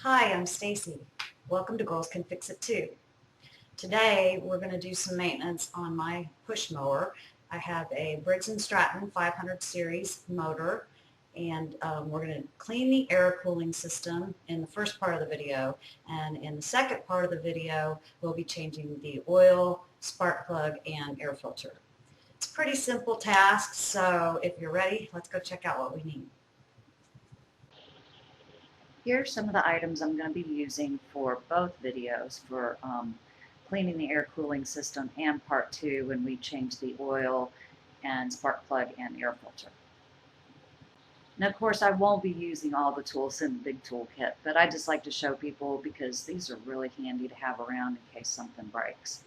Hi, I'm Stacy. Welcome to Girls Can Fix It Too. Today we're going to do some maintenance on my push mower. I have a Briggs & Stratton 500 series motor, and we're going to clean the air cooling system in the first part of the video, and in the second part of the video we'll be changing the oil, spark plug, and air filter. It's a pretty simple task, so if you're ready, let's go check out what we need. Here are some of the items I'm going to be using for both videos for cleaning the air cooling system and part 2 when we change the oil and spark plug and air filter. And of course I won't be using all the tools in the big toolkit, but I just like to show people because these are really handy to have around in case something breaks.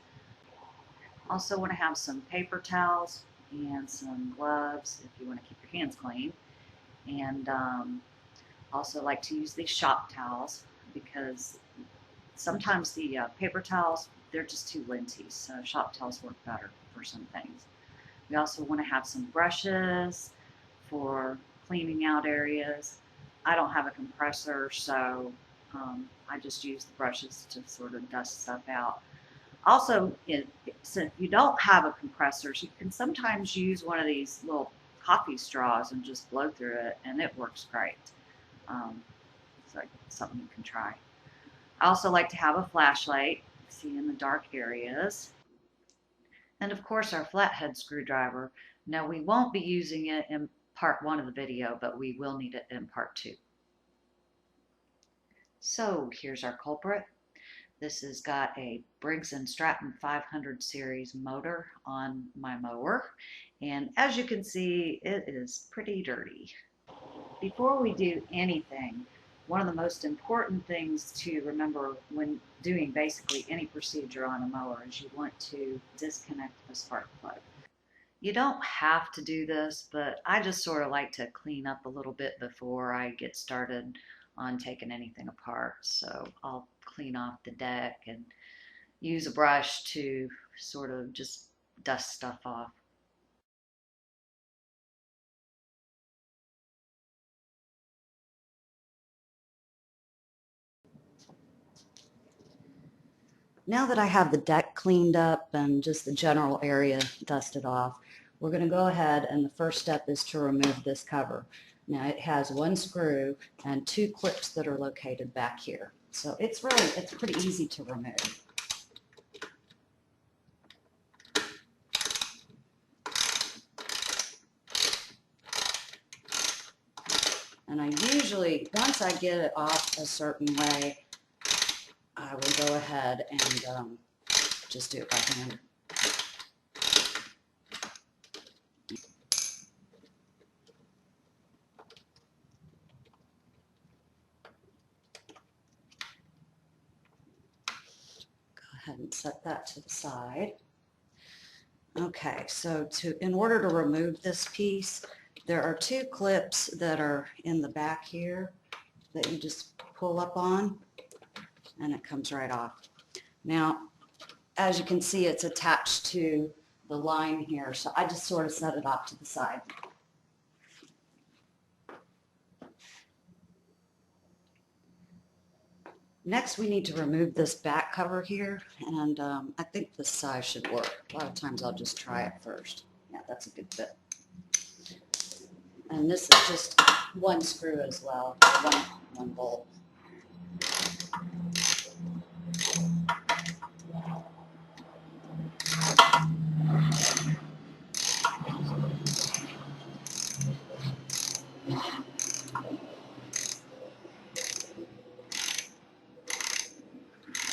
Also want to have some paper towels and some gloves if you want to keep your hands clean. And also like to use these shop towels because sometimes the paper towels, they're just too linty, so shop towels work better for some things. We also want to have some brushes for cleaning out areas. I don't have a compressor, so I just use the brushes to sort of dust stuff out. Also, since you don't have a compressor, you can sometimes use one of these little coffee straws and just blow through it, and it works great. So something you can try. I also like to have a flashlight, see in the dark areas. And of course our flathead screwdriver. Now we won't be using it in part 1 of the video, but we will need it in part 2. So here's our culprit. This has got a Briggs & Stratton 500 series motor on my mower. And as you can see, it is pretty dirty. Before we do anything, one of the most important things to remember when doing basically any procedure on a mower is you want to disconnect the spark plug. You don't have to do this, but I just sort of like to clean up a little bit before I get started on taking anything apart. So I'll clean off the deck and use a brush to sort of just dust stuff off. Now that I have the deck cleaned up and just the general area dusted off, we're going to go ahead, and the first step is to remove this cover. Now it has one screw and two clips that are located back here. So it's pretty easy to remove. And I usually, once I get it off a certain way, I will go ahead and just do it by hand. Go ahead and set that to the side. Okay, so in order to remove this piece, there are two clips that are in the back here that you just pull up on, and it comes right off. Now, as you can see, it's attached to the line here, so I just sort of set it off to the side. Next, we need to remove this back cover here, and I think this size should work. A lot of times I'll just try it first. Yeah, that's a good fit. And this is just one screw as well, one bolt.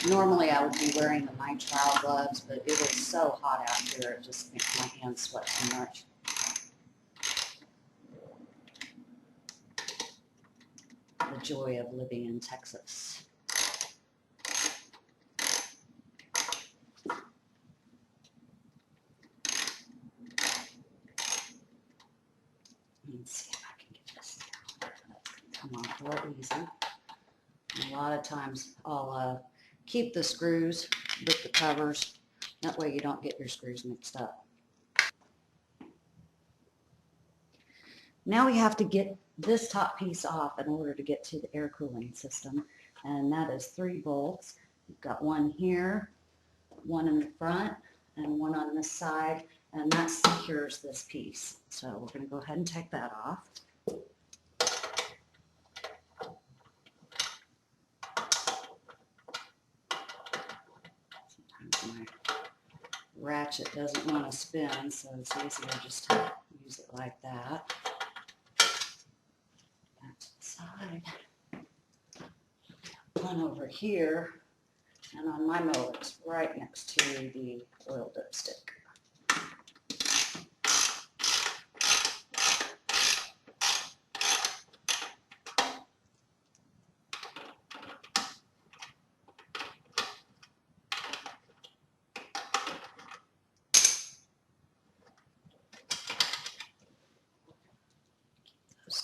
Normally I would be wearing the nitrile gloves, but it is so hot out here, it just makes my hands sweat too much. The joy of living in Texas. Let's see if I can get this down. That's going to come off real easy. A lot of times I'll keep the screws with the covers. That way you don't get your screws mixed up. Now we have to get this top piece off in order to get to the air cooling system, and that is 3 bolts. We've got one here, one in the front, and one on this side, and that secures this piece. So we're going to go ahead and take that off. Sometimes my ratchet doesn't want to spin, so it's easier just to use it like that. Back to the side. One over here, and on my mower it's right next to the oil dipstick.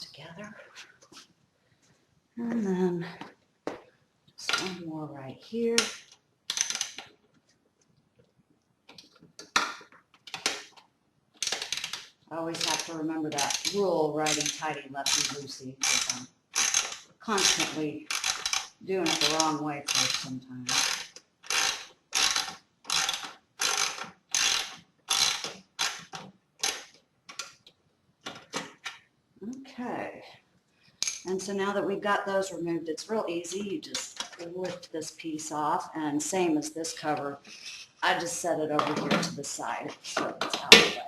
Together, and then just one more right here. I always have to remember that rule, righty-tighty, lefty-loosey, because I'm constantly doing it the wrong way first sometimes. Okay, and so now that we've got those removed, it's real easy. You just lift this piece off, and same as this cover, I just set it over here to the side so it's out of the way.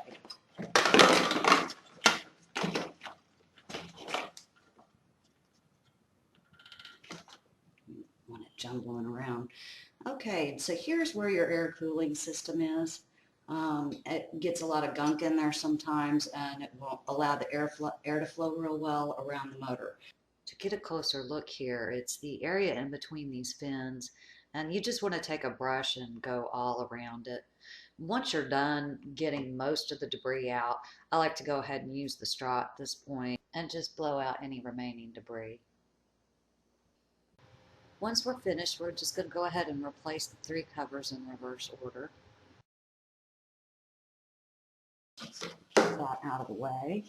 Want it jumbling around. Okay, so here's where your air cooling system is. It gets a lot of gunk in there sometimes, and it won't allow the air to flow real well around the motor. To get a closer look here, it's the area in between these fins, and you just want to take a brush and go all around it. Once you're done getting most of the debris out, I like to go ahead and use the straw at this point and just blow out any remaining debris. Once we're finished, we're just going to go ahead and replace the 3 covers in reverse order. Get that out of the way.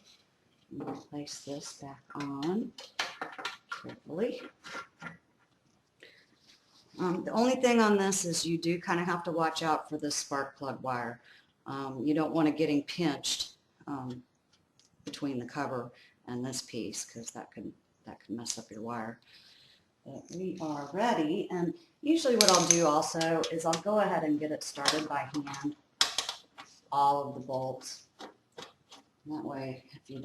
And replace this back on carefully. The only thing on this is you do kind of have to watch out for this spark plug wire. You don't want it getting pinched between the cover and this piece, because that can mess up your wire. But we are ready, and usually what I'll do also is I'll go ahead and get it started by hand, all of the bolts. That way, if you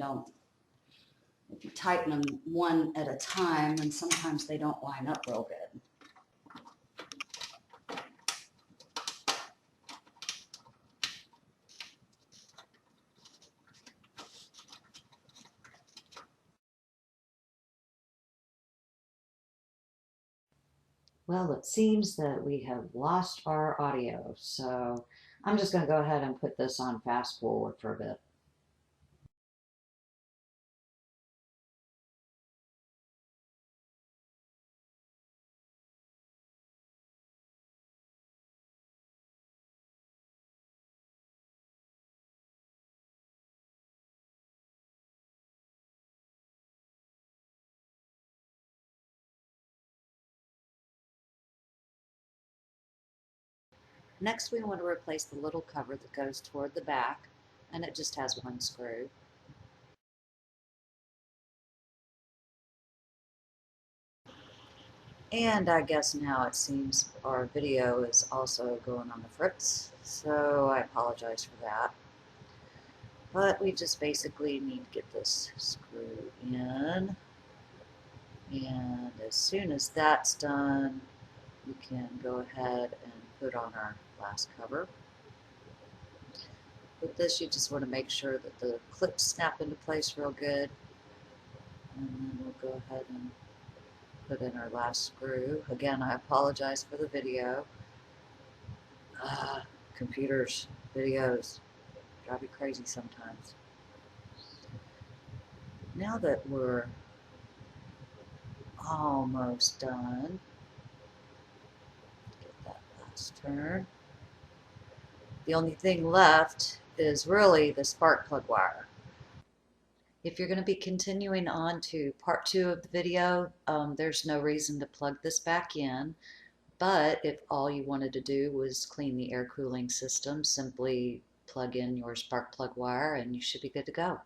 tighten them one at a time, then sometimes they don't line up real good. Well, it seems that we have lost our audio, so I'm just going to go ahead and put this on fast forward for a bit. Next, we want to replace the little cover that goes toward the back, and it just has one screw. And I guess now it seems our video is also going on the fritz, so I apologize for that. But we just basically need to get this screw in, and as soon as that's done, we can go ahead and put on our last cover. With this, you just want to make sure that the clips snap into place real good, and then we'll go ahead and put in our last screw. Again, I apologize for the video. Computers, videos drive you crazy sometimes. Now that we're almost done, get that last turn. The only thing left is really the spark plug wire. If you're going to be continuing on to part two of the video, there's no reason to plug this back in. But if all you wanted to do was clean the air cooling system, simply plug in your spark plug wire and you should be good to go.